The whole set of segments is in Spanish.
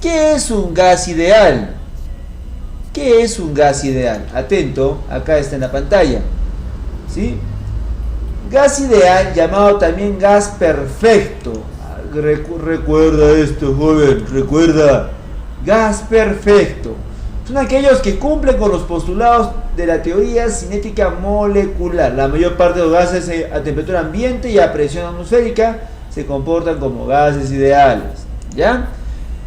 ¿Qué es un gas ideal? ¿Qué es un gas ideal? Atento, acá está en la pantalla. ¿Sí? Gas ideal, llamado también gas perfecto. Recuerda esto, joven, recuerda. Gas perfecto. Son aquellos que cumplen con los postulados de la teoría cinética molecular. La mayor parte de los gases a temperatura ambiente y a presión atmosférica se comportan como gases ideales. ¿Ya?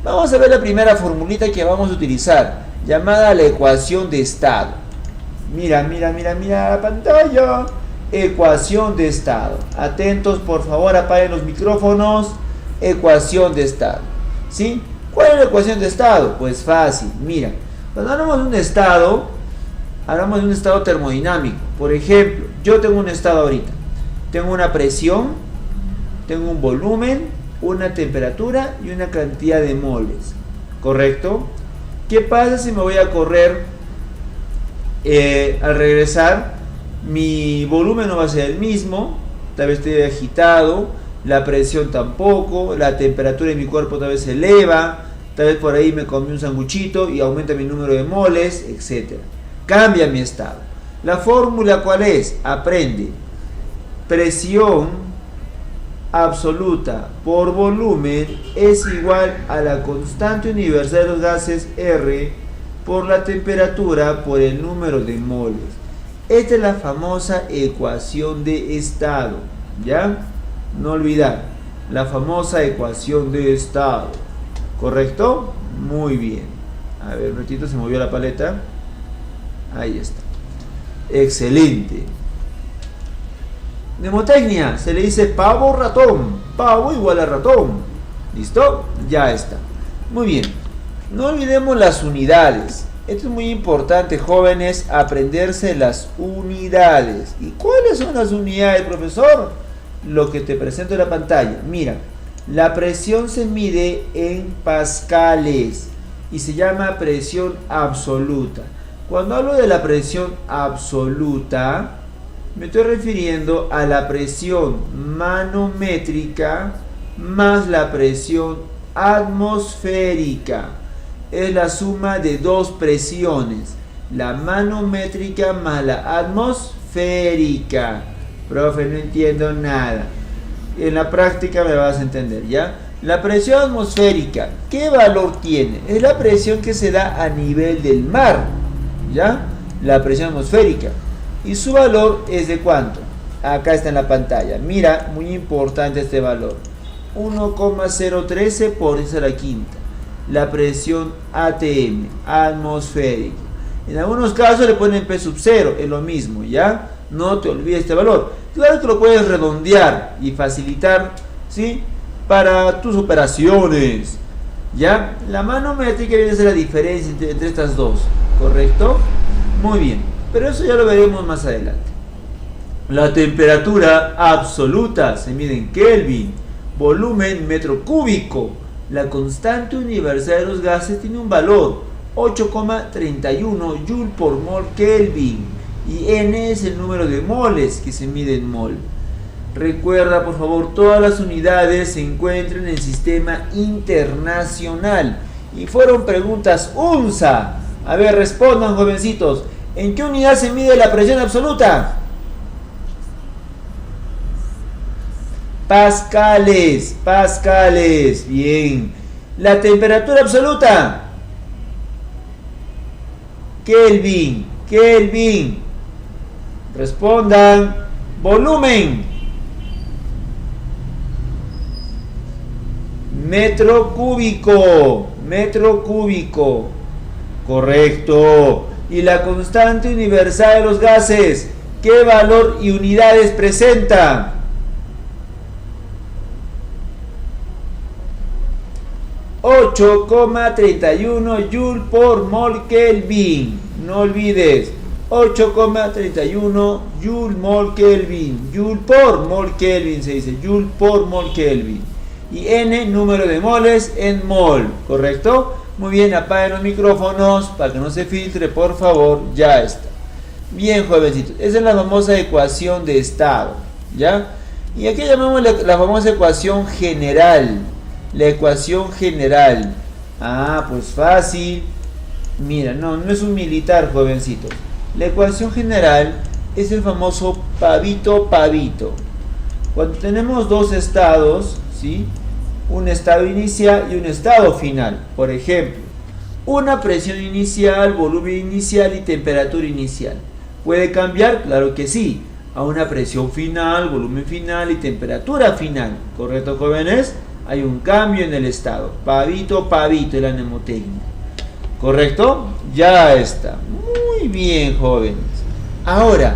Vamos a ver la primera formulita que vamos a utilizar, llamada la ecuación de estado. Mira la pantalla. Ecuación de estado. Atentos, por favor, apaguen los micrófonos. Ecuación de estado. ¿Sí? ¿Cuál es la ecuación de estado? Pues fácil, mira. Cuando hablamos de un estado, hablamos de un estado termodinámico. Por ejemplo, yo tengo un estado ahorita. Tengo una presión, tengo un volumen, una temperatura y una cantidad de moles. ¿Correcto? ¿Qué pasa si me voy a correr? Al regresar, mi volumen no va a ser el mismo. Tal vez esté agitado. La presión tampoco. La temperatura de mi cuerpo tal vez se eleva. Tal vez por ahí me comí un sanguchito y aumenta mi número de moles, etc. Cambia mi estado. La fórmula, ¿cuál es? Aprende. Presión absoluta por volumen es igual a la constante universal de los gases R por la temperatura por el número de moles. Esta es la famosa ecuación de estado. ¿Ya? No olvidar. La famosa ecuación de estado. ¿Correcto? Muy bien. A ver, un ratito, se movió la paleta. Ahí está. Excelente. Mnemotecnia. Se le dice pavo ratón. Pavo igual a ratón. ¿Listo? Ya está. Muy bien. No olvidemos las unidades. Esto es muy importante, jóvenes, aprenderse las unidades. ¿Y cuáles son las unidades, profesor? Lo que te presento en la pantalla. Mira. La presión se mide en pascales y se llama presión absoluta. Cuando hablo de la presión absoluta, me estoy refiriendo a la presión manométrica más la presión atmosférica. Es la suma de dos presiones, la manométrica más la atmosférica. Profe, no entiendo nada. En la práctica me vas a entender, ¿ya? La presión atmosférica, ¿qué valor tiene? Es la presión que se da a nivel del mar, ¿ya? La presión atmosférica. ¿Y su valor es de cuánto? Acá está en la pantalla. Mira, muy importante este valor. 1,013 por 10 a la quinta. La presión ATM, atmosférica. En algunos casos le ponen P sub 0, es lo mismo, ¿ya? No te olvides este valor. Claro que lo puedes redondear y facilitar, ¿sí? Para tus operaciones, ¿ya? La manométrica viene a ser la diferencia entre estas dos, ¿correcto? Muy bien, pero eso ya lo veremos más adelante. La temperatura absoluta se mide en Kelvin, volumen metro cúbico. La constante universal de los gases tiene un valor 8,31 Joule por mol Kelvin. Y N es el número de moles que se mide en mol. Recuerda, por favor, todas las unidades se encuentran en el sistema internacional. Y fueron preguntas UNSA. A ver, respondan, jovencitos. ¿En qué unidad se mide la presión absoluta? Pascales, pascales. Bien. ¿La temperatura absoluta? Kelvin, Kelvin. Respondan. Volumen. Metro cúbico. Metro cúbico. Correcto. ¿Y la constante universal de los gases? ¿Qué valor y unidades presenta? ...8,31 Joule por mol Kelvin. No olvides... 8,31 Joule mol Kelvin. Joule por mol Kelvin se dice. Joule por mol Kelvin. Y N, número de moles en mol. ¿Correcto? Muy bien, apaguen los micrófonos para que no se filtre, por favor. Ya está. Bien, jovencitos. Esa es la famosa ecuación de estado. ¿Ya? Y aquí llamamos la famosa ecuación general. La ecuación general. Ah, pues fácil. Mira, no es un militar, jovencito. La ecuación general es el famoso pavito. Cuando tenemos dos estados, ¿sí? Un estado inicial y un estado final. Por ejemplo, una presión inicial, volumen inicial y temperatura inicial. ¿Puede cambiar? Claro que sí. A una presión final, volumen final y temperatura final. ¿Correcto, jóvenes? Hay un cambio en el estado. Pavito es la mnemotecnia. ¿Correcto? Ya está. Muy bien, jóvenes. Ahora,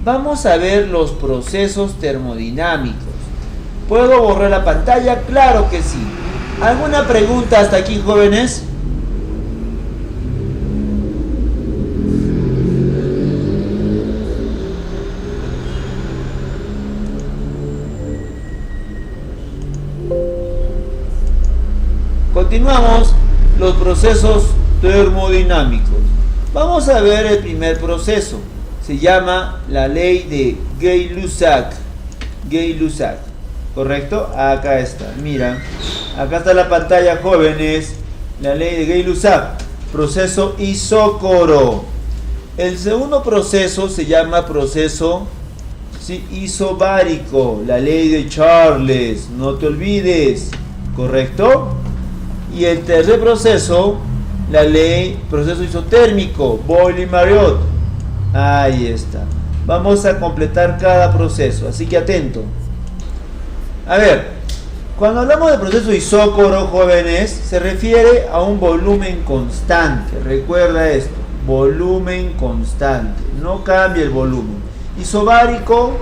vamos a ver los procesos termodinámicos. ¿Puedo borrar la pantalla? Claro que sí. ¿Alguna pregunta hasta aquí, jóvenes? Continuamos los procesos termodinámicos. Vamos a ver el primer proceso. Se llama la ley de Gay-Lussac. ¿Correcto? Acá está. Mira, acá está la pantalla, jóvenes. La ley de Gay-Lussac. Proceso isócoro. El segundo proceso se llama proceso isobárico. La ley de Charles. No te olvides. ¿Correcto? Y el tercer proceso, la ley, proceso isotérmico, Boyle-Mariotte. Ahí está. Vamos a completar cada proceso, así que atento. A ver, cuando hablamos de proceso isócoro, jóvenes, se refiere a un volumen constante. Recuerda esto, volumen constante, no cambia el volumen. Isobárico,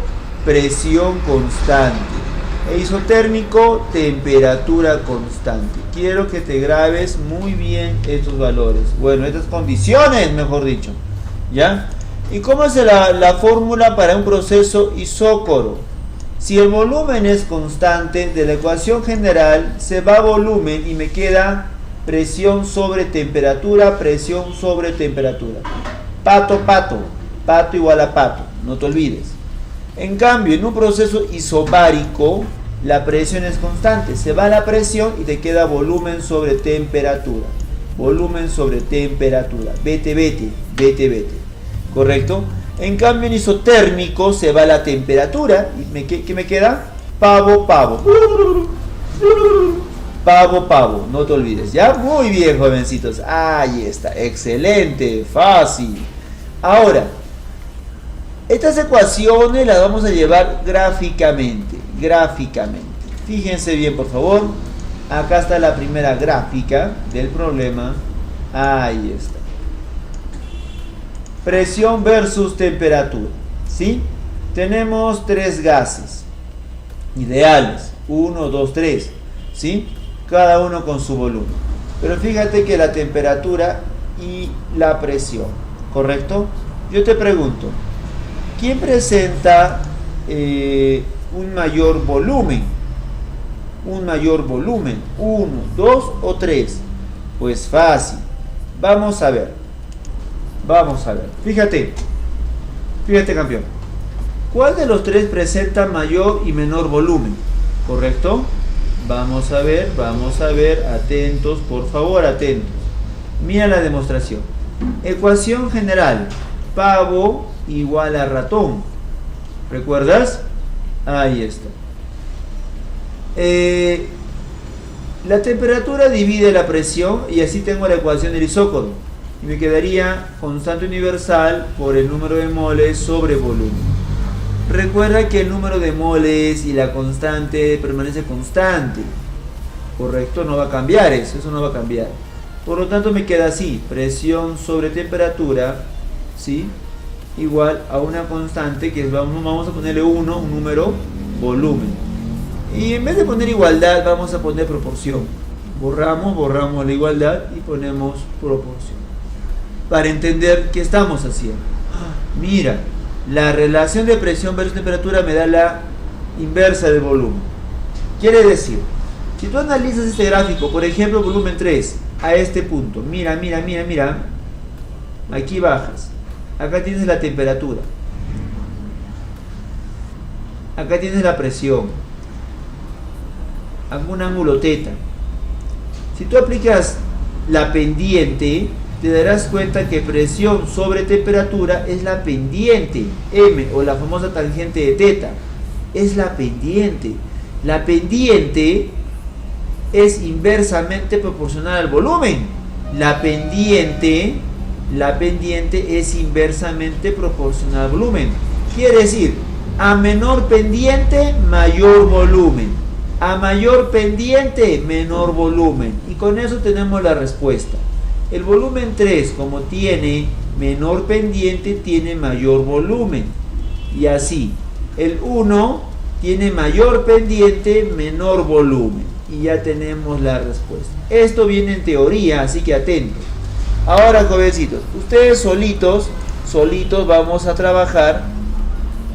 presión constante. E isotérmico, temperatura constante. Quiero que te grabes muy bien estos valores. Bueno, estas condiciones, mejor dicho. ¿Ya? ¿Y cómo es la fórmula para un proceso isócoro? Si el volumen es constante, de la ecuación general se va volumen y me queda presión sobre temperatura, presión sobre temperatura. Pato igual a pato, no te olvides. En cambio, en un proceso isobárico, la presión es constante. Se va la presión y te queda volumen sobre temperatura. Volumen sobre temperatura. Vete. ¿Correcto? En cambio, en isotérmico se va la temperatura. ¿Y qué me queda? Pavo. Pavo. No te olvides. ¿Ya? Muy bien, jovencitos. Ahí está. Excelente. Fácil. Ahora, estas ecuaciones las vamos a llevar gráficamente. Fíjense bien, por favor. Acá está la primera gráfica del problema. Ahí está. Presión versus temperatura. ¿Sí? Tenemos tres gases ideales. 1, 2, 3. ¿Sí? Cada uno con su volumen. Pero fíjate que la temperatura y la presión. ¿Correcto? Yo te pregunto, ¿quién presenta un mayor volumen? ¿1, 2 o 3? Pues fácil. Vamos a ver. Fíjate, campeón. ¿Cuál de los tres presenta mayor y menor volumen? ¿Correcto? Vamos a ver. Atentos, por favor, atentos. Mira la demostración. Ecuación general. Pavo igual a ratón. ¿Recuerdas? Ahí está. La temperatura divide la presión y así tengo la ecuación del isócoro. Y me quedaría constante universal por el número de moles sobre volumen. Recuerda que el número de moles y la constante permanece constante. ¿Correcto? No va a cambiar eso no va a cambiar. Por lo tanto me queda así, presión sobre temperatura, ¿sí? Igual a una constante que vamos a ponerle 1, un número, volumen. Y en vez de poner igualdad, vamos a poner proporción. Borramos la igualdad y ponemos proporción. Para entender qué estamos haciendo. Mira, la relación de presión versus temperatura me da la inversa del volumen. Quiere decir, si tú analizas este gráfico, por ejemplo, volumen 3, a este punto, mira, aquí bajas. Acá tienes la temperatura. Acá tienes la presión. Acá un ángulo teta. Si tú aplicas la pendiente, te darás cuenta que presión sobre temperatura es la pendiente, M, o la famosa tangente de teta, es la pendiente. La pendiente es inversamente proporcional al volumen. La pendiente es inversamente proporcional al volumen. Quiere decir, a menor pendiente, mayor volumen. A mayor pendiente, menor volumen. Y con eso tenemos la respuesta. El volumen 3, como tiene menor pendiente, tiene mayor volumen. Y así, el 1 tiene mayor pendiente, menor volumen. Y ya tenemos la respuesta. Esto viene en teoría, así que atentos. Ahora, jovencitos, ustedes solitos vamos a trabajar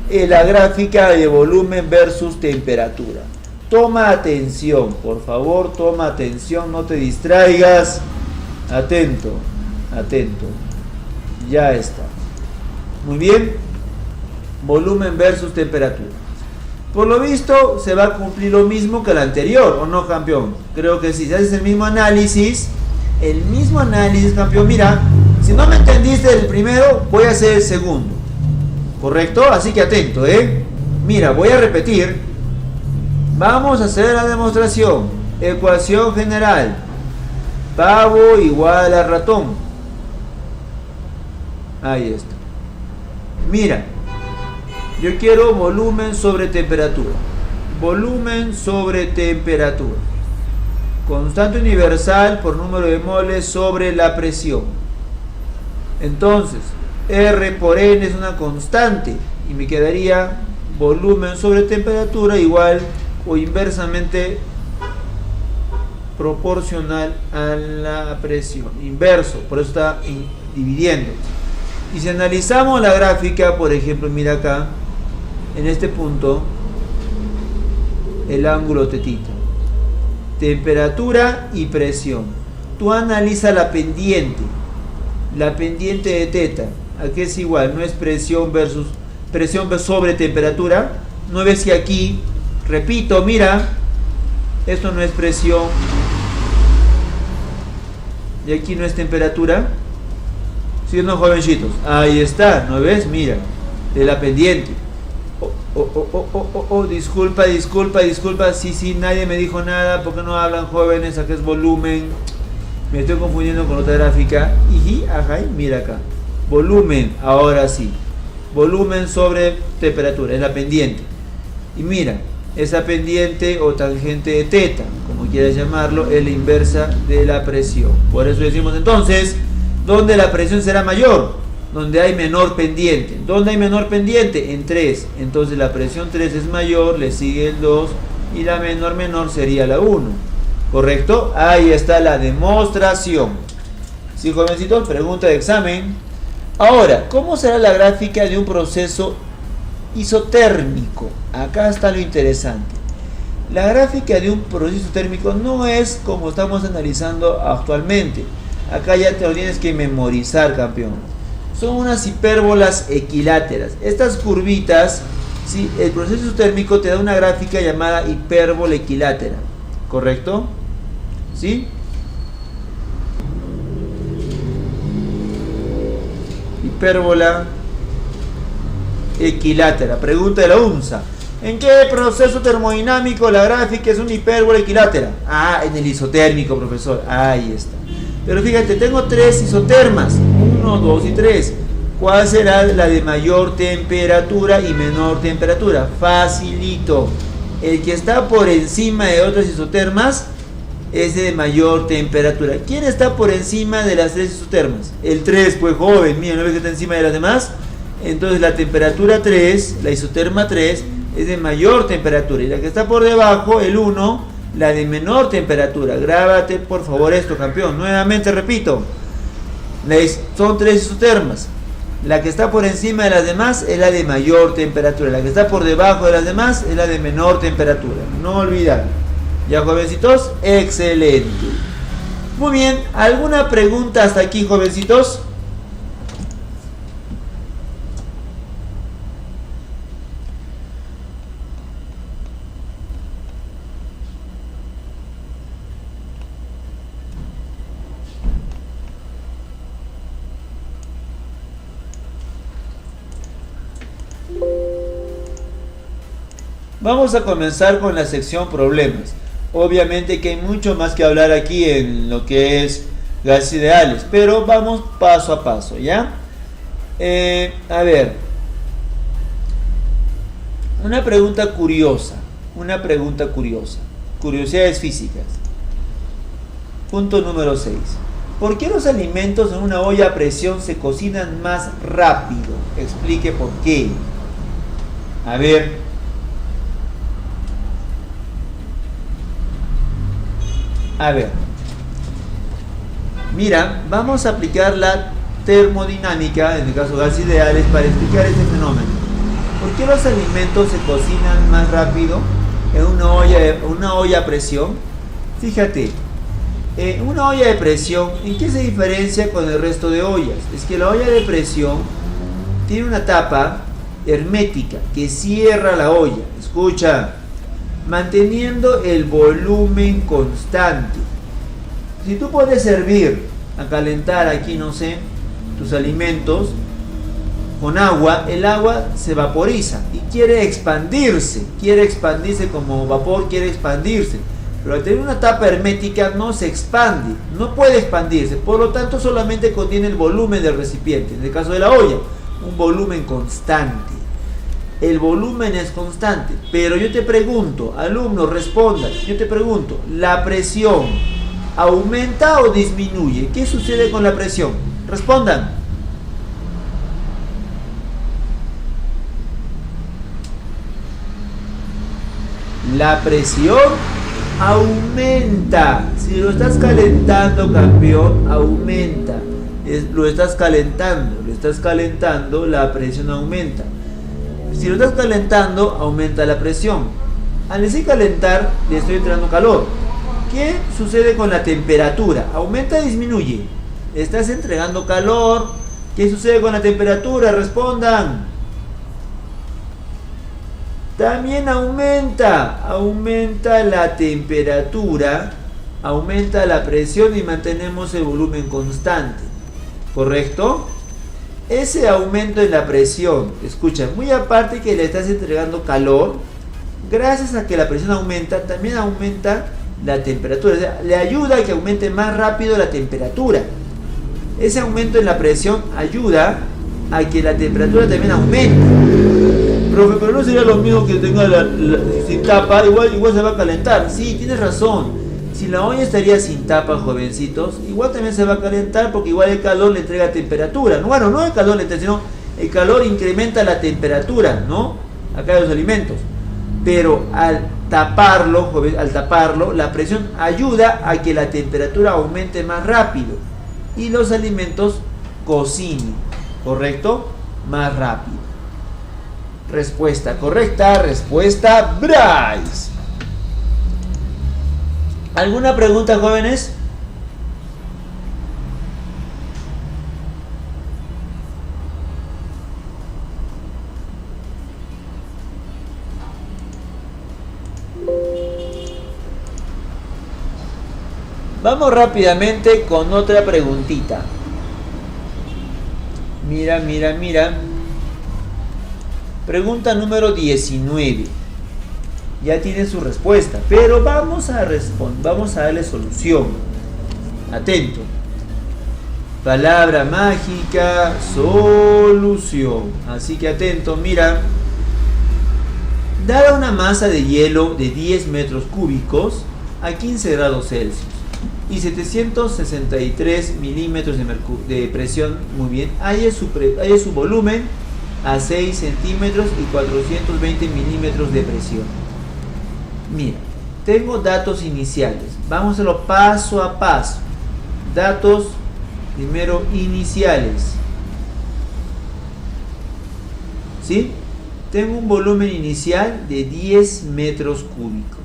en la gráfica de volumen versus temperatura. Toma atención, por favor, toma atención, no te distraigas. Atento, atento. Ya está. Muy bien. Volumen versus temperatura. Por lo visto, se va a cumplir lo mismo que el anterior, ¿o no, campeón? Creo que sí. Si haces el mismo análisis, campeón. Mira, si no me entendiste el primero, voy a hacer el segundo. ¿Correcto? Así que atento, ¿eh? Mira, voy a repetir. Vamos a hacer la demostración. Ecuación general. Pavo igual a ratón. Ahí está. Mira, yo quiero volumen sobre temperatura. Volumen sobre temperatura. Constante universal por número de moles sobre la presión. Entonces, R por N es una constante. Y me quedaría volumen sobre temperatura igual o inversamente proporcional a la presión. Inverso, por eso está dividiendo. Y si analizamos la gráfica, por ejemplo, mira acá, en este punto, el ángulo tetita. Temperatura y presión. Tú analiza la pendiente de teta. ¿A qué es igual? No es presión versus presión sobre temperatura. ¿No ves que aquí, repito, mira, esto no es presión y aquí no es temperatura? ¿Sí o no, jovencitos? Ahí está, ¿no ves? Mira, de la pendiente. Disculpa. Sí, nadie me dijo nada. ¿Por qué no hablan, jóvenes? Acá es volumen. Me estoy confundiendo con otra gráfica. Mira acá. Volumen, ahora sí. Volumen sobre temperatura, es la pendiente. Y mira, esa pendiente o tangente de teta, como quieras llamarlo, es la inversa de la presión. Por eso decimos entonces, ¿dónde la presión será mayor? Donde hay menor pendiente. ¿Dónde hay menor pendiente? En 3. Entonces la presión 3 es mayor, le sigue el 2 y la menor sería la 1. ¿Correcto? Ahí está la demostración. ¿Sí, jovencitos? Pregunta de examen. Ahora, ¿cómo será la gráfica de un proceso isotérmico? Acá está lo interesante. La gráfica de un proceso térmico no es como estamos analizando actualmente. Acá ya te lo tienes que memorizar, campeón. Son unas hipérbolas equiláteras. Estas curvitas, ¿sí? El proceso isotérmico te da una gráfica llamada hipérbola equilátera. ¿Correcto? ¿Sí? Hipérbola equilátera. Pregunta de la UNSA. ¿En qué proceso termodinámico la gráfica es una hipérbola equilátera? Ah, en el isotérmico, profesor. Ahí está. Pero fíjate, tengo 3 isotermas. 1, 2 y 3. ¿Cuál será la de mayor temperatura y menor temperatura? Facilito. El que está por encima de otras isotermas es de mayor temperatura. ¿Quién está por encima de las 3 isotermas? El 3, pues joven. Mira, ¿no ves que está encima de las demás? Entonces la temperatura 3, la isoterma 3, es de mayor temperatura. Y la que está por debajo, el 1, la de menor temperatura. Grábate por favor esto, campeón. Nuevamente repito. Son 3 isotermas. La que está por encima de las demás es la de mayor temperatura. La que está por debajo de las demás es la de menor temperatura. No olvidar. ¿Ya, jovencitos? Excelente. Muy bien. ¿Alguna pregunta hasta aquí, jovencitos? Vamos a comenzar con la sección problemas. Obviamente que hay mucho más que hablar aquí en lo que es gases ideales, pero vamos paso a paso, ¿ya? A ver, una pregunta curiosa, curiosidades físicas. Punto número 6. ¿Por qué los alimentos en una olla a presión se cocinan más rápido? Explique por qué. A ver. Mira, vamos a aplicar la termodinámica, en el caso de gases ideales, para explicar este fenómeno. ¿Por qué los alimentos se cocinan más rápido en una olla a presión? Fíjate, una olla de presión, ¿en qué se diferencia con el resto de ollas? Es que la olla de presión tiene una tapa hermética que cierra la olla. Escucha, manteniendo el volumen constante. Si tú puedes servir a calentar aquí, no sé, tus alimentos con agua, el agua se vaporiza y quiere expandirse como vapor, quiere expandirse. Pero al tener una tapa hermética no se expande, no puede expandirse, por lo tanto solamente contiene el volumen del recipiente. En el caso de la olla, un volumen constante. El volumen es constante, pero yo te pregunto, alumnos, respondan, yo te pregunto, ¿la presión aumenta o disminuye? ¿Qué sucede con la presión? Respondan. La presión aumenta. Si lo estás calentando, campeón, aumenta. Lo estás calentando, la presión aumenta. Si lo estás calentando, aumenta la presión. Al decir calentar, le estoy entrando calor. ¿Qué sucede con la temperatura? ¿Aumenta o disminuye? Estás entregando calor. ¿Qué sucede con la temperatura? Respondan. También aumenta la temperatura, aumenta la presión y mantenemos el volumen constante. ¿Correcto? Ese aumento en la presión, escucha, muy aparte que le estás entregando calor, gracias a que la presión aumenta, también aumenta la temperatura. O sea, le ayuda a que aumente más rápido la temperatura. Ese aumento en la presión ayuda a que la temperatura también aumente. Profe, pero no sería lo mismo que tenga sin tapa, igual se va a calentar. Sí, tienes razón. Si la olla estaría sin tapa, jovencitos, igual también se va a calentar porque igual el calor le entrega temperatura. Bueno, no el calor le entrega, sino el calor incrementa la temperatura, ¿no? Acá de los alimentos. Pero al taparlo, la presión ayuda a que la temperatura aumente más rápido y los alimentos cocinen, ¿correcto? Más rápido. Respuesta correcta, respuesta Bryce. ¿Alguna pregunta, jóvenes? Vamos rápidamente con otra preguntita. Mira. Pregunta número 19. Ya tiene su respuesta, pero vamos a darle solución. Atento. Palabra mágica, solución. Así que atento, mira. Dada una masa de hielo de 10 metros cúbicos a 15 grados Celsius y 763 milímetros de presión, muy bien, haya su volumen a 6 centímetros y 420 milímetros de presión. Mira, tengo datos iniciales. Vamos a hacerlo paso a paso. Datos primero iniciales. ¿Sí? Tengo un volumen inicial de 10 metros cúbicos.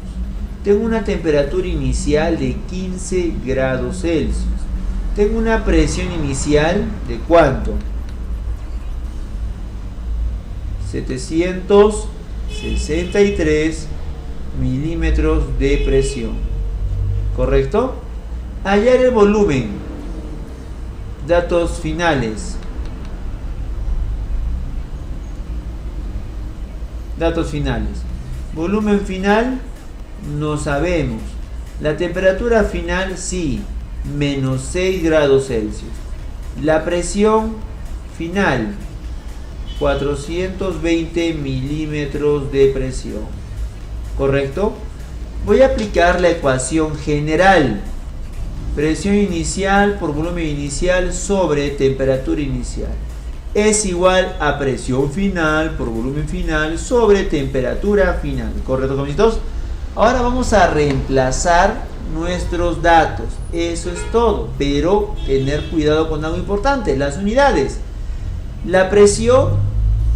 Tengo una temperatura inicial de 15 grados Celsius. Tengo una presión inicial de ¿cuánto? 763 milímetros de presión. ¿Correcto? Hallar el volumen. Datos finales. Volumen final, no sabemos. La temperatura final, sí, menos 6 grados Celsius. La presión final, 420 milímetros de presión. ¿Correcto? Voy a aplicar la ecuación general. Presión inicial por volumen inicial sobre temperatura inicial es igual a presión final por volumen final sobre temperatura final. ¿Correcto, jovencitos? Ahora vamos a reemplazar nuestros datos. Eso es todo. Pero tener cuidado con algo importante, las unidades. La presión,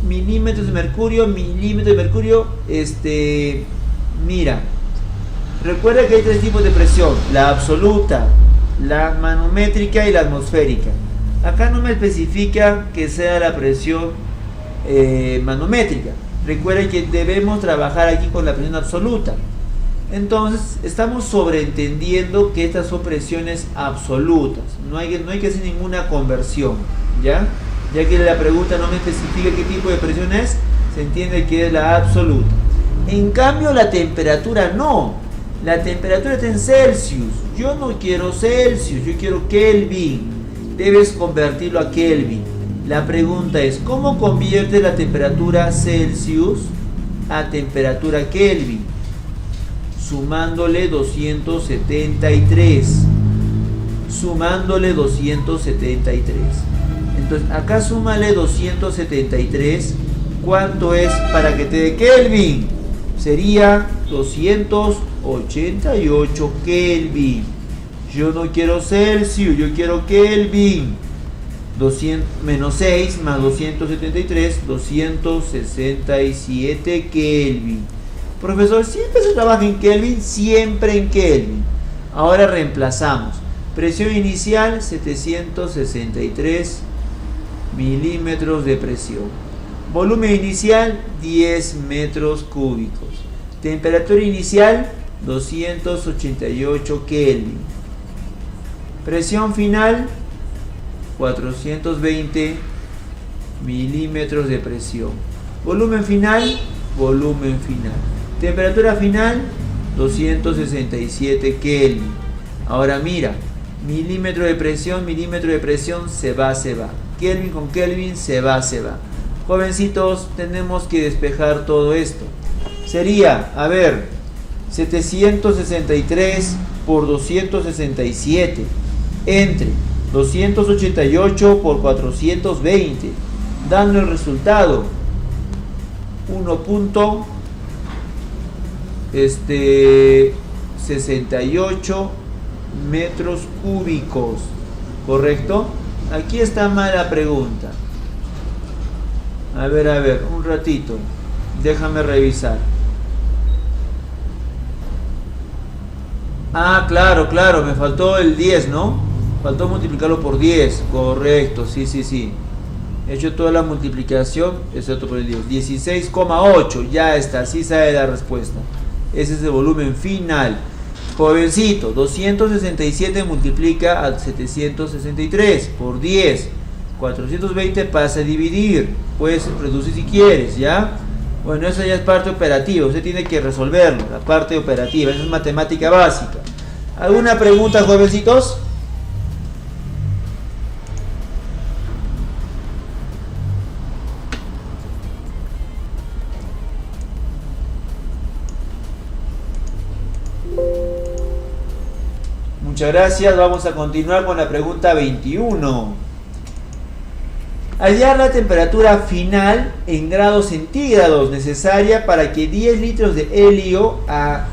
milímetros de mercurio, mira. Recuerda que hay tres tipos de presión: la absoluta, la manométrica y la atmosférica. Acá no me especifica que sea la presión manométrica. Recuerda que debemos trabajar aquí con la presión absoluta. Entonces estamos sobreentendiendo que estas son presiones absolutas. No hay que hacer ninguna conversión, ¿ya? Ya que la pregunta no me especifica qué tipo de presión es, se entiende que es la absoluta. En cambio la temperatura no. La temperatura está en Celsius. Yo no quiero Celsius, yo quiero Kelvin. Debes convertirlo a Kelvin. La pregunta es, ¿cómo convierte la temperatura Celsius a temperatura Kelvin? Sumándole 273. Sumándole 273. Entonces, acá súmale 273. ¿Cuánto es para que te dé Kelvin? Sería 288 Kelvin. Yo no quiero Celsius, yo quiero Kelvin. 200 menos 6 más 273, 267 Kelvin. Profesor, siempre se trabaja en Kelvin, siempre en Kelvin. Ahora reemplazamos. Presión inicial, 763 milímetros de presión. Volumen inicial, 10 metros cúbicos. Temperatura inicial, 288 Kelvin. Presión final, 420 milímetros de presión. Volumen final, Temperatura final, 267 Kelvin. Ahora mira, milímetro de presión, se va. Kelvin con Kelvin, se va. Jovencitos, tenemos que despejar todo esto. Sería, 763 por 267 entre 288 por 420, dando el resultado 1.68 metros cúbicos. ¿Correcto? Aquí está mal la pregunta. A ver, un ratito. Déjame revisar. Ah, claro, me faltó el 10, ¿no? Faltó multiplicarlo por 10. Correcto, sí. He hecho toda la multiplicación, excepto por el 10. 16,8, ya está, sí sabe la respuesta. Ese es el volumen final. Jovencito, 267 multiplica a 763 por 10. 420 pasa a dividir. Puedes reducir si quieres, ¿ya? Bueno, eso ya es parte operativa. Usted tiene que resolverlo, la parte operativa. Eso es matemática básica. ¿Alguna pregunta, jovencitos? Muchas gracias. Vamos a continuar con la pregunta 21. Hallar la temperatura final en grados centígrados necesaria para que 10 litros de helio a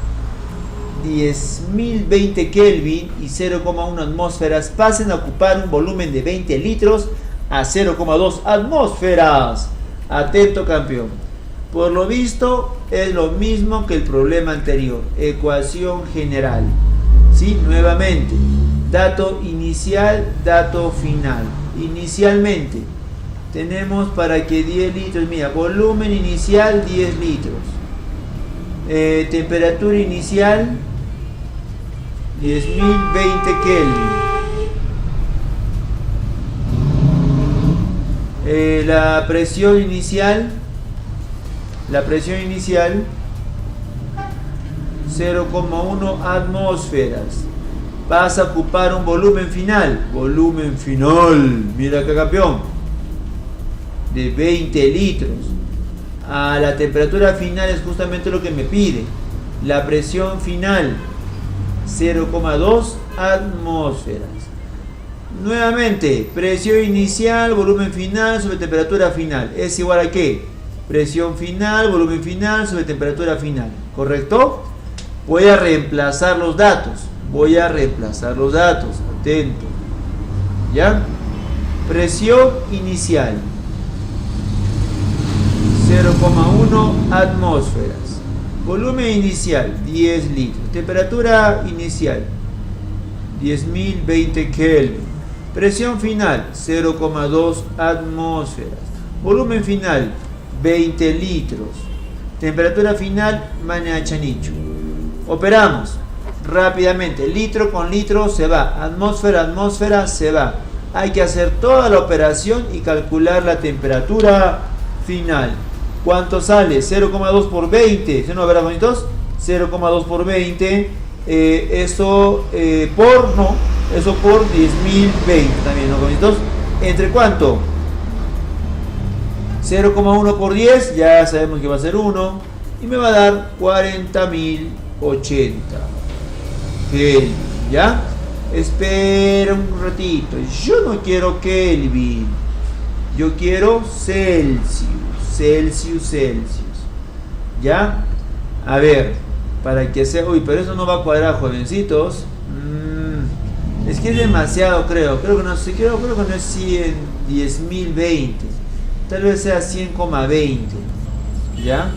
10.020 Kelvin y 0,1 atmósferas pasen a ocupar un volumen de 20 litros a 0,2 atmósferas. Atento, campeón. Por lo visto es lo mismo que el problema anterior. Ecuación general. ¿Sí? Nuevamente. Dato inicial, dato final. Inicialmente tenemos para que 10 litros, mira, volumen inicial 10 litros. Temperatura inicial 10.020 Kelvin. La presión inicial 0,1 atmósferas. Vas a ocupar un volumen final. Volumen final. Mira acá, campeón. De 20 litros. A la temperatura final es justamente lo que me pide. La presión final. 0,2 atmósferas. Nuevamente, presión inicial, volumen final sobre temperatura final. ¿Es igual a qué? Presión final, volumen final sobre temperatura final. ¿Correcto? Voy a reemplazar los datos. Atento. ¿Ya? Presión inicial. 0,1 atmósferas. Volumen inicial, 10 litros. Temperatura inicial, 10.020 Kelvin. Presión final, 0,2 atmósferas. Volumen final, 20 litros. Temperatura final, manachanicho. Operamos rápidamente. Litro con litro se va. Atmósfera, atmósfera se va. Hay que hacer toda la operación y calcular la temperatura final. ¿Cuánto sale? 0,2 por 20. ¿Sí no, verdad, bonitos? 0,2 por 20. Eso por 10.020 también, ¿no, bonitos? ¿Entre cuánto? 0,1 por 10, ya sabemos que va a ser 1. Y me va a dar 40.080. Kelvin, ¿ya? Espera un ratito. Yo no quiero Kelvin. Yo quiero Celsius. ¿Ya? A ver, para que sea... Uy, pero eso no va a cuadrar, jovencitos. Es que es demasiado, creo. Creo que no es 10.020. Tal vez sea 100,20. ¿Ya?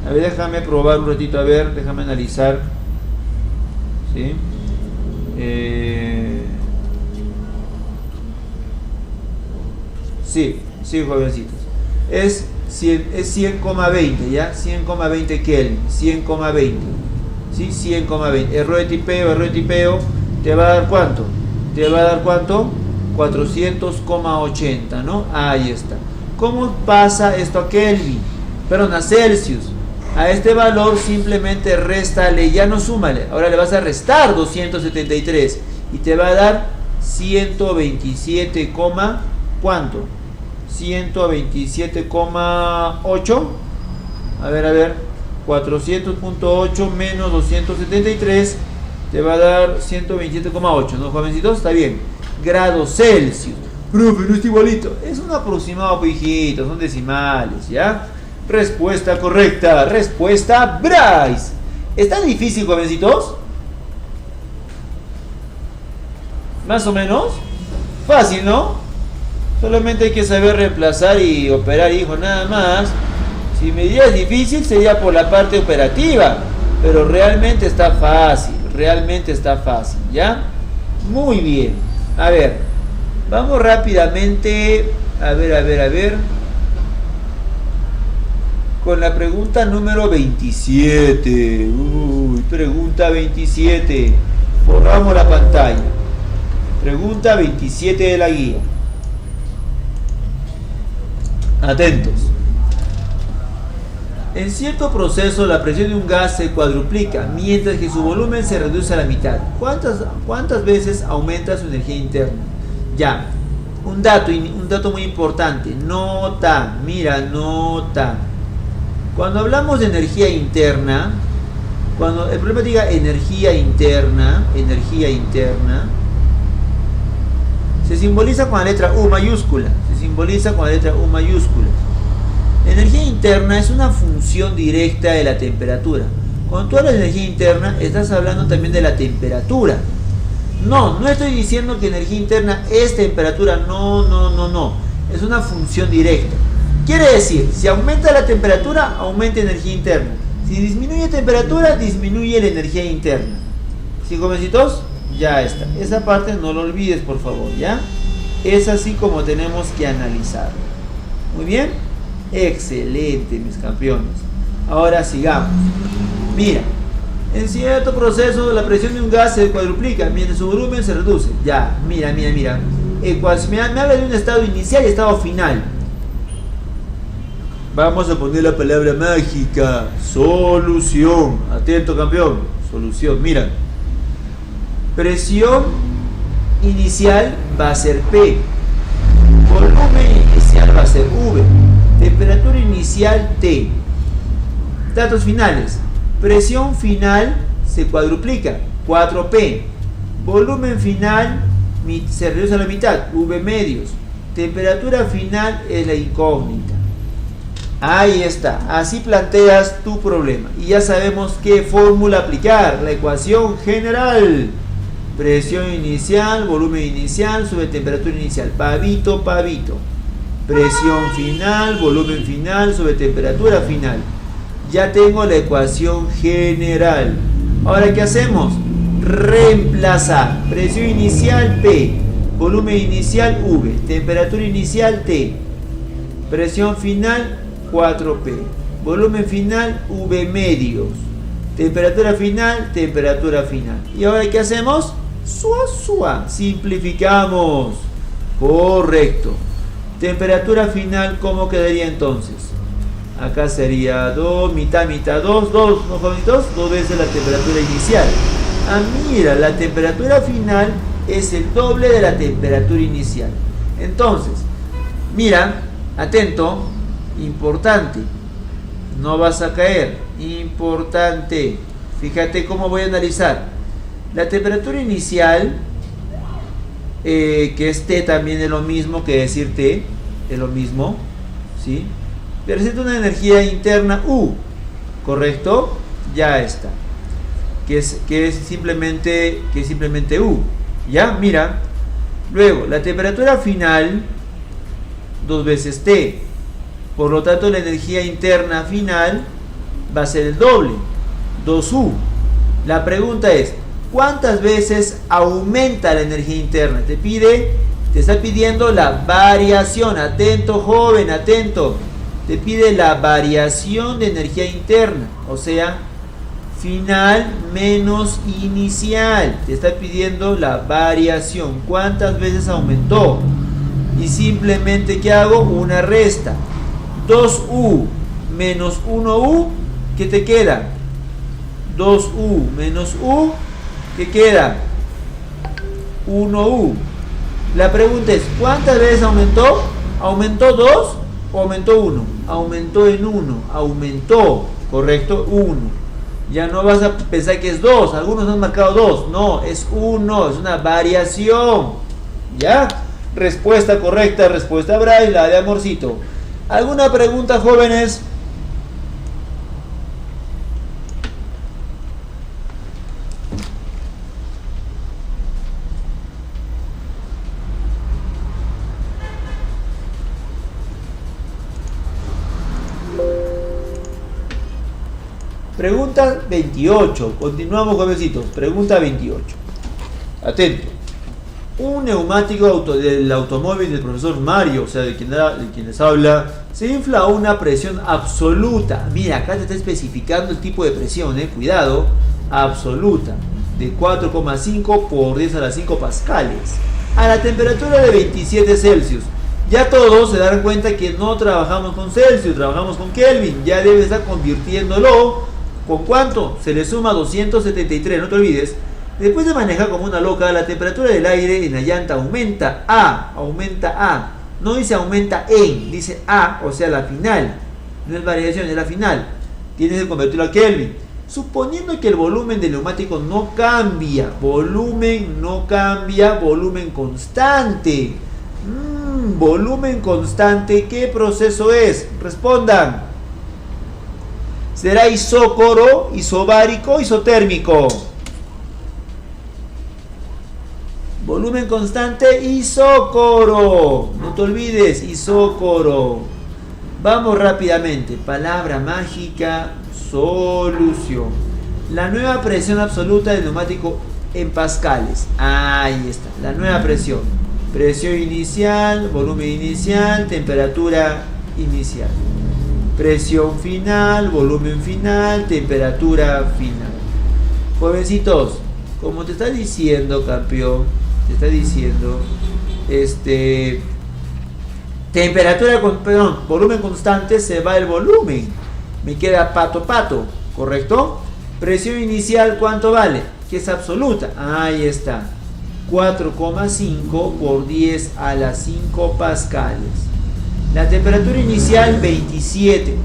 A ver, déjame probar un ratito, a ver, déjame analizar. ¿Sí? Sí, jovencitos. Es 100,20, ¿ya? 100,20 Kelvin, 100,20. ¿Sí? 100,20. Error de tipeo. ¿Te va a dar cuánto? 400,80, ¿no? Ahí está. ¿Cómo pasa esto a Kelvin? Perdón, a Celsius. A este valor simplemente réstale, ya no súmale. Ahora le vas a restar 273 y te va a dar 127, ¿cuánto? 127,8. A ver. 400.8 menos 273 te va a dar 127,8, ¿no, jovencitos? Está bien. Grados Celsius. Profe, no es igualito. Es un aproximado, hijitos, son decimales, ¿ya? Respuesta correcta. Respuesta Bryce. ¿Está difícil, jovencitos? Más o menos. Fácil, ¿no? Solamente hay que saber reemplazar y operar, hijo, nada más. Si me dirías difícil sería por la parte operativa, pero realmente está fácil, ¿ya? Muy bien. A ver, vamos rápidamente, a ver, con la pregunta número 27. Pregunta 27. Borramos la pantalla. Pregunta 27 de la guía. Atentos. En cierto proceso la presión de un gas se cuadruplica, mientras que su volumen se reduce a la mitad. ¿Cuántas veces aumenta su energía interna? Ya, un dato muy importante. Nota. Cuando hablamos de energía interna, cuando el problema diga energía interna, se simboliza con la letra U mayúscula. Energía interna es una función directa de la temperatura. Cuando tú hablas de energía interna, estás hablando también de la temperatura. No estoy diciendo que energía interna es temperatura. No. Es una función directa. Quiere decir, si aumenta la temperatura, aumenta energía interna. Si disminuye temperatura, disminuye la energía interna. ¿Sí, jovencitos? Ya está. Esa parte no lo olvides, por favor, ¿ya? Es así como tenemos que analizar. Muy bien. Excelente, mis campeones. Ahora sigamos. Mira, en cierto proceso la presión de un gas se cuadruplica mientras su volumen se reduce. Ya, mira. Me habla de un estado inicial y estado final. Vamos a poner la palabra mágica. Solución. Atento, campeón. Solución, mira. Presión inicial va a ser P. Volumen inicial va a ser V. Temperatura inicial T. Datos finales. Presión final se cuadruplica, 4P. Volumen final se reduce a la mitad, V medios. Temperatura final es la incógnita. Ahí está, así planteas tu problema. Y ya sabemos qué fórmula aplicar, la ecuación general. Presión inicial, volumen inicial, sobre temperatura inicial. Pavito, pavito. Presión final, volumen final, sobre temperatura final. Ya tengo la ecuación general. Ahora, ¿qué hacemos? Reemplazar. Presión inicial P, volumen inicial V, temperatura inicial T, presión final 4P, volumen final V medios, temperatura final, temperatura final. ¿Y ahora qué hacemos? Simplificamos. Correcto. Temperatura final, ¿cómo quedaría entonces? Acá sería 2, mitad, 2, ¿no, jovencitos? 2 veces la temperatura inicial. Ah, mira, la temperatura final es el doble de la temperatura inicial. Entonces, mira, atento, importante, no vas a caer, importante. Fíjate cómo voy a analizar. La temperatura inicial, que es T, también es lo mismo que decir T, es lo mismo, ¿sí? Representa una energía interna U, ¿correcto? Ya está. Que es simplemente U. ¿Ya? Mira. Luego, la temperatura final, 2 veces T. Por lo tanto, la energía interna final va a ser el doble, 2U. La pregunta es, ¿cuántas veces aumenta la energía interna? Te está pidiendo la variación. Atento, joven, atento. Te pide la variación de energía interna, o sea, final menos inicial. Te está pidiendo la variación. ¿Cuántas veces aumentó? Y simplemente, ¿qué hago? Una resta. 2U menos 1U, ¿qué te queda? 2U menos U, ¿qué queda? 1U. La pregunta es, ¿cuántas veces aumentó? ¿Aumentó 2 o aumentó 1? Aumentó en 1, aumentó, ¿correcto? 1. Ya no vas a pensar que es 2, algunos han marcado 2, no, es 1, es una variación. ¿Ya? Respuesta correcta, respuesta Braille, la de Amorcito. ¿Alguna pregunta, jóvenes? Pregunta 28. Continuamos, jovencitos. Pregunta 28. Atento. Un neumático del automóvil del profesor Mario, o sea, de quien les habla, se infla a una presión absoluta. Mira, acá te está especificando el tipo de presión, cuidado, absoluta, de 4,5 por 10 a la 5 pascales, a la temperatura de 27 Celsius. Ya todos se darán cuenta que no trabajamos con Celsius, trabajamos con Kelvin. Ya debes estar convirtiéndolo. ¿Con cuánto? Se le suma 273, no te olvides. Después de manejar como una loca, la temperatura del aire en la llanta aumenta A. No dice aumenta en, dice A, o sea, la final. No es variación, es la final. Tienes que convertirlo a Kelvin. Suponiendo que el volumen del neumático no cambia, volumen no cambia, volumen constante. Volumen constante, ¿qué proceso es? Respondan. ¿Será isócoro, isobárico, isotérmico? Volumen constante, isócoro. No te olvides, isócoro. Vamos rápidamente. Palabra mágica, solución. La nueva presión absoluta del neumático en pascales. Ahí está, la nueva presión. Presión inicial, volumen inicial, temperatura inicial. Presión final, volumen final, temperatura final. Jovencitos, como te está diciendo, campeón, te está diciendo, volumen constante, se va el volumen. Me queda pato, ¿correcto? Presión inicial, ¿cuánto vale? Que es absoluta. Ahí está. 4,5 por 10 a la 5 pascales. La temperatura inicial, 27.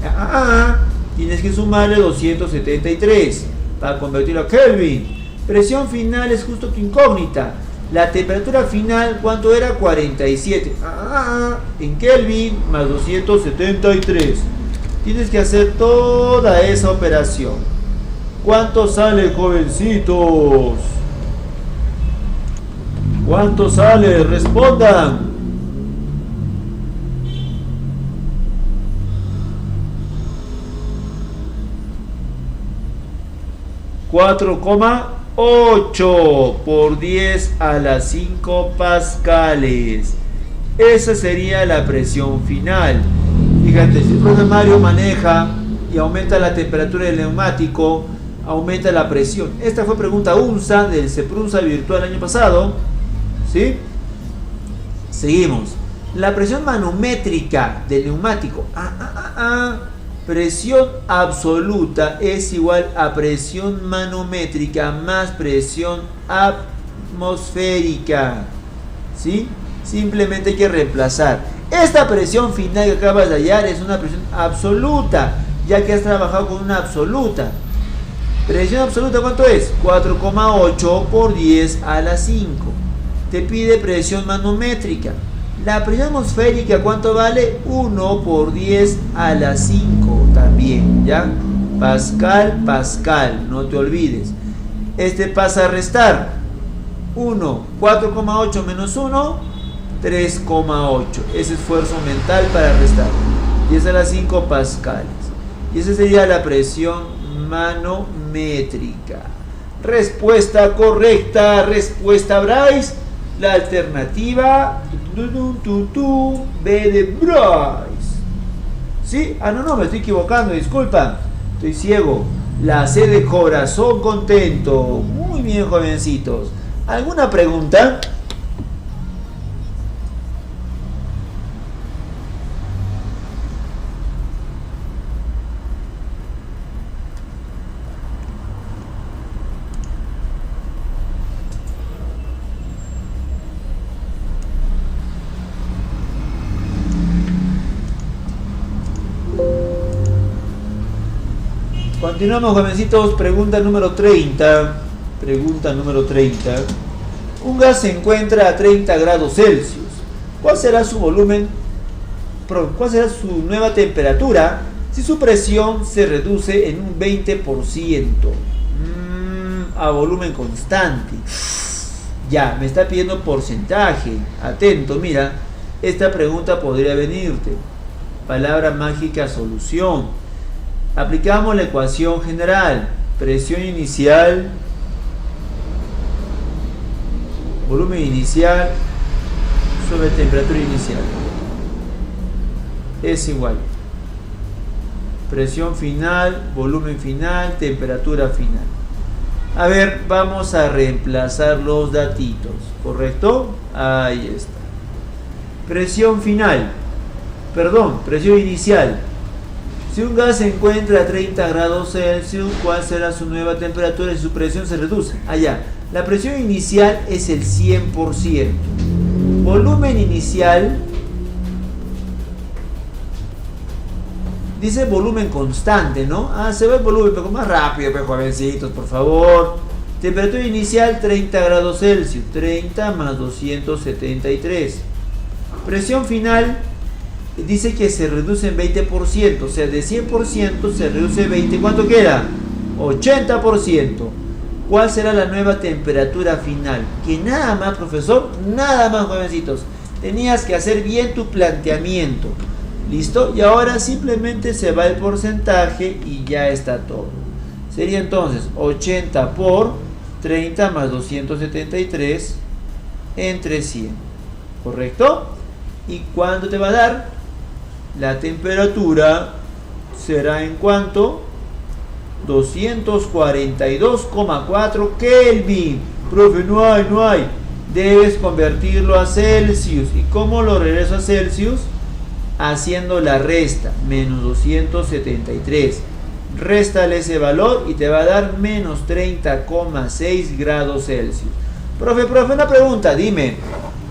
Tienes que sumarle 273 para convertirlo a Kelvin. Presión final es justo tu incógnita. La temperatura final, ¿cuánto era? 47. En Kelvin más 273. Tienes que hacer toda esa operación. ¿Cuánto sale, jovencitos? ¿Cuánto sale? Respondan. 4,8 por 10 a la 5 pascales. Esa sería la presión final. Fíjate, si el profesor Mario maneja y aumenta la temperatura del neumático, aumenta la presión. Esta fue pregunta UNSA del CEPRUNSA virtual el año pasado. ¿Sí? Seguimos. La presión manométrica del neumático. Presión absoluta es igual a presión manométrica más presión atmosférica. ¿Sí? Simplemente hay que reemplazar. Esta presión final que acabas de hallar es una presión absoluta, ya que has trabajado con una absoluta. Presión absoluta, ¿cuánto es? 4,8 por 10 a la 5. Te pide presión manométrica. La presión atmosférica, ¿cuánto vale? 1 por 10 a la 5 también, ¿ya? Pascal, pascal, no te olvides. Este pasa a restar. 4,8 menos 1, 3,8. Ese esfuerzo mental para restar. 10 a la 5 pascales. Y esa sería la presión manométrica. Respuesta correcta. Respuesta Bryce. La alternativa B de Bryce. ¿Sí? No, me estoy equivocando, disculpa. Estoy ciego. La C de corazón contento. Muy bien, jovencitos. ¿Alguna pregunta? Continuamos, jovencitos. Pregunta número 30. Pregunta número 30. Un gas se encuentra a 30 grados Celsius. ¿Cuál será su volumen? ¿Cuál será su nueva temperatura si su presión se reduce en un 20%? A volumen constante. Ya, me está pidiendo porcentaje. Atento, mira. Esta pregunta podría venirte. Palabra mágica, solución. Aplicamos la ecuación general. Presión inicial, volumen inicial sobre temperatura inicial es igual. Presión final, volumen final, temperatura final. A ver, vamos a reemplazar los datitos, ¿correcto? Ahí está. Presión final. Presión inicial. Si un gas se encuentra a 30 grados Celsius, ¿cuál será su nueva temperatura y su presión se reduce? Allá. La presión inicial es el 100%. Volumen inicial. Dice volumen constante, ¿no? Se va el volumen, pero más rápido, pero jovencitos, por favor. Temperatura inicial 30 grados Celsius. 30 más 273. Presión final. Dice que se reduce en 20%, o sea, de 100% se reduce 20%. ¿Cuánto queda? 80%. ¿Cuál será la nueva temperatura final? Que nada más, profesor, nada más, jovencitos. Tenías que hacer bien tu planteamiento. ¿Listo? Y ahora simplemente se va el porcentaje y ya está todo. Sería entonces 80 por 30 más 273 entre 100. ¿Correcto? ¿Y cuánto te va a dar? La temperatura será en cuánto? 242,4 Kelvin. Profe, no hay. Debes convertirlo a Celsius. ¿Y cómo lo regreso a Celsius? Haciendo la resta. Menos 273. réstale ese valor y te va a dar menos 30,6 grados Celsius. Profe, una pregunta, dime,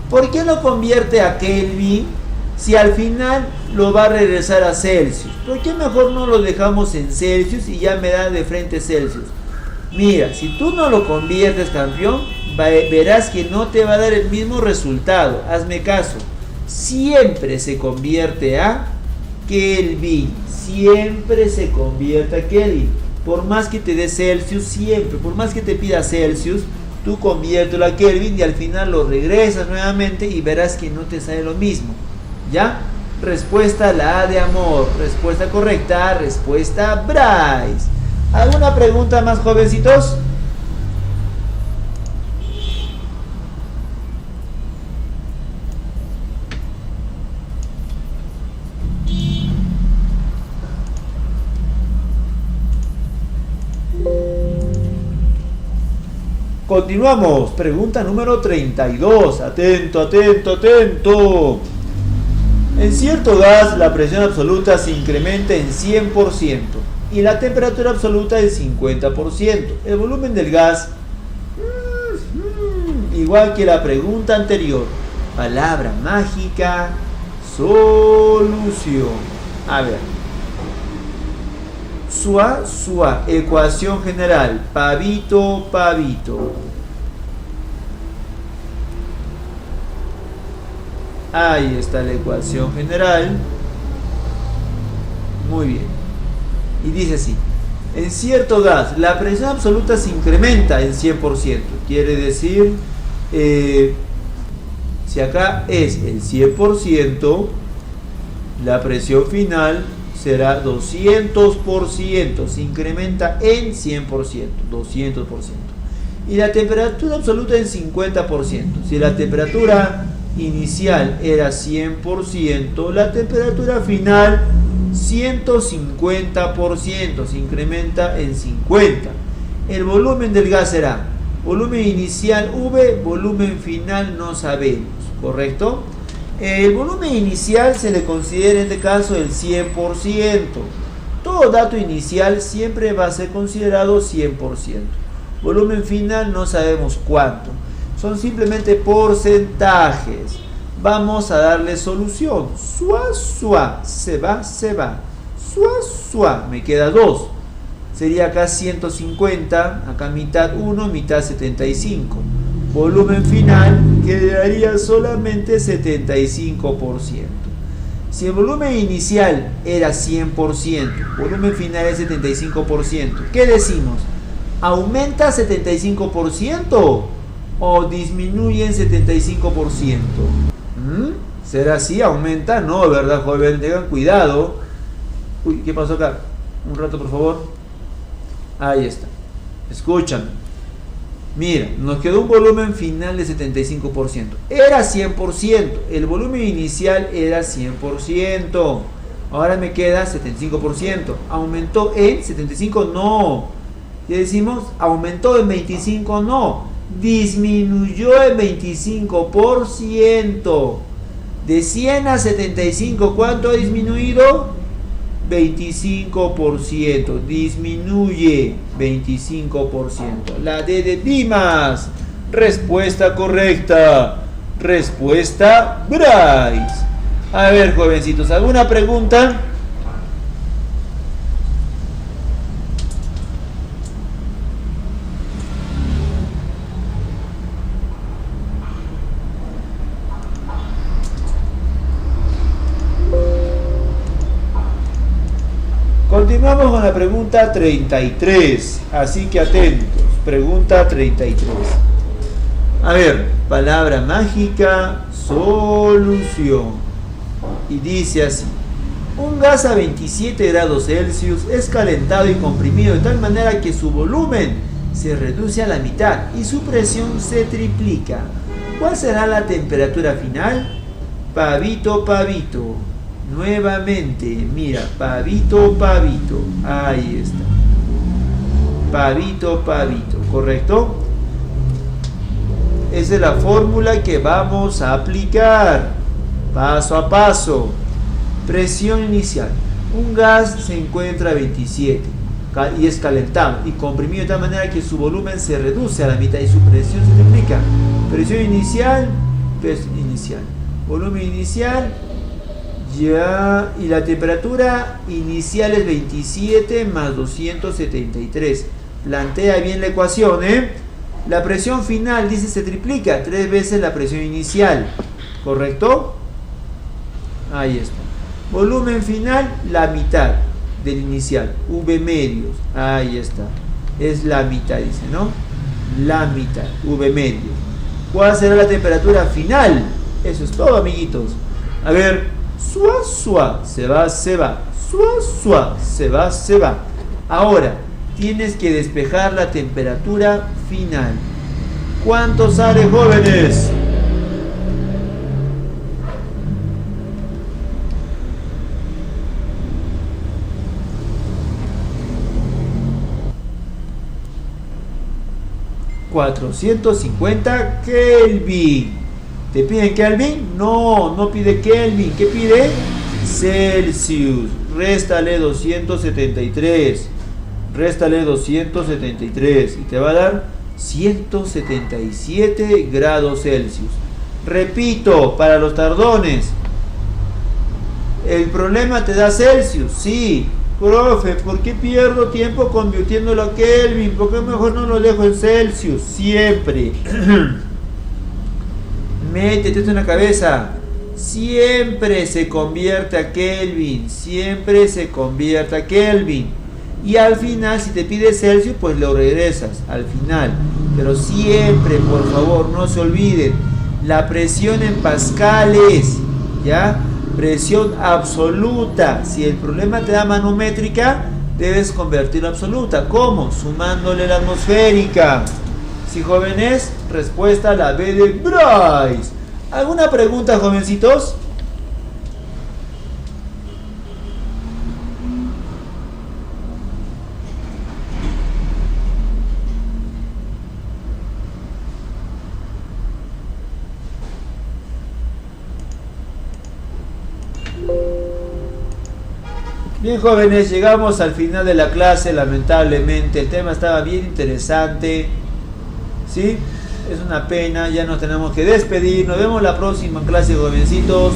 ¿por qué no convierte a Kelvin si al final lo va a regresar a Celsius? ¿Por qué mejor no lo dejamos en Celsius y ya me da de frente Celsius? Mira, si tú no lo conviertes, campeón, verás que no te va a dar el mismo resultado. Hazme caso, siempre se convierte a Kelvin, siempre se convierte a Kelvin. Por más que te dé Celsius, siempre, por más que te pida Celsius, tú conviértelo a Kelvin y al final lo regresas nuevamente y verás que no te sale lo mismo. ¿Ya? Respuesta la A de amor. Respuesta correcta, respuesta Bryce. ¿Alguna pregunta más, jovencitos? Continuamos. Pregunta número 32. Atento, atento, atento. En cierto gas, la presión absoluta se incrementa en 100% y la temperatura absoluta en 50%. El volumen del gas, igual que la pregunta anterior. Palabra mágica, solución. A ver. SUA, ecuación general, pavito. Ahí está la ecuación general. Muy bien. Y dice así: en cierto gas, la presión absoluta se incrementa en 100%. Quiere decir, si acá es el 100%, la presión final será 200%, se incrementa en 100%, 200%. Y la temperatura absoluta en 50%. Si la temperatura inicial era 100%, la temperatura final 150%, se incrementa en 50%. El volumen del gas será volumen inicial V, volumen final no sabemos, ¿correcto? El volumen inicial se le considera en este caso el 100%. Todo dato inicial siempre va a ser considerado 100%. Volumen final no sabemos cuánto. Son simplemente porcentajes. Vamos a darle solución. SUA, se va. SUA, me queda 2. Sería acá 150, acá mitad 1, mitad 75. Volumen final quedaría solamente 75%. Si el volumen inicial era 100%, volumen final es 75%, ¿qué decimos? ¿Aumenta 75% o disminuye en 75%? ¿Será así? ¿Aumenta? No, ¿verdad, joven? Tengan cuidado. Uy, ¿qué pasó acá? Un rato, por favor. Ahí está. Escúchame. Mira, nos quedó un volumen final de 75%. Era 100%. El volumen inicial era 100%. Ahora me queda 75%. ¿Aumentó en 75%? No. ¿Qué decimos? ¿Aumentó en 25%? No. Disminuyó en 25%. De 100 a 75, ¿cuánto ha disminuido? 25%, disminuye 25%. La D de Dimas. Respuesta correcta. Respuesta Bryce. A ver, jovencitos, ¿alguna pregunta? Continuamos con la pregunta 33, así que atentos. Pregunta 33. A ver, palabra mágica, solución. Y dice así: un gas a 27 grados Celsius es calentado y comprimido de tal manera que su volumen se reduce a la mitad y su presión se triplica. ¿Cuál será la temperatura final? Pavito. Nuevamente, mira, pavito. Ahí está. Pavito, ¿correcto? Esa es la fórmula que vamos a aplicar paso a paso. Presión inicial. Un gas se encuentra a 27. y es calentado y comprimido de tal manera que su volumen se reduce a la mitad y su presión se triplica. Presión inicial, volumen inicial, ya, y la temperatura inicial es 27 más 273. Plantea bien la ecuación, La presión final, dice, se triplica 3 veces la presión inicial, ¿correcto? Ahí está. Volumen final, la mitad del inicial, V medios, ahí está, es la mitad, dice, ¿no? La mitad, V medios. ¿Cuál será la temperatura final? Eso es todo, amiguitos. A ver, suá, suá, se va, suá, suá, se va. Ahora, tienes que despejar la temperatura final. ¿Cuánto sale, jóvenes? $450 Kelvin. ¿Te piden Kelvin? No, no pide Kelvin. ¿Qué pide? Celsius. Réstale 273. Réstale 273 y te va a dar 177 grados Celsius. Repito, para los tardones, ¿el problema te da Celsius? Sí. Profe, ¿por qué pierdo tiempo convirtiéndolo a Kelvin? ¿Por qué mejor no lo dejo en Celsius? Siempre. Métete esto en la cabeza. Siempre se convierte a Kelvin. Siempre se convierte a Kelvin. Y al final, si te pide Celsius, pues lo regresas al final. Pero siempre, por favor, no se olviden. La presión en pascales, ¿ya? Presión absoluta. Si el problema te da manométrica, debes convertirlo a absoluta. ¿Cómo? Sumándole la atmosférica. ¿Sí, jóvenes? Respuesta la B de Bryce. ¿Alguna pregunta, jovencitos? Bien, jóvenes, llegamos al final de la clase, lamentablemente. El tema estaba bien interesante, ¿sí? Es una pena, ya nos tenemos que despedir. Nos vemos la próxima clase, jovencitos.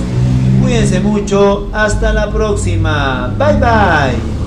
Cuídense mucho, hasta la próxima. Bye, bye.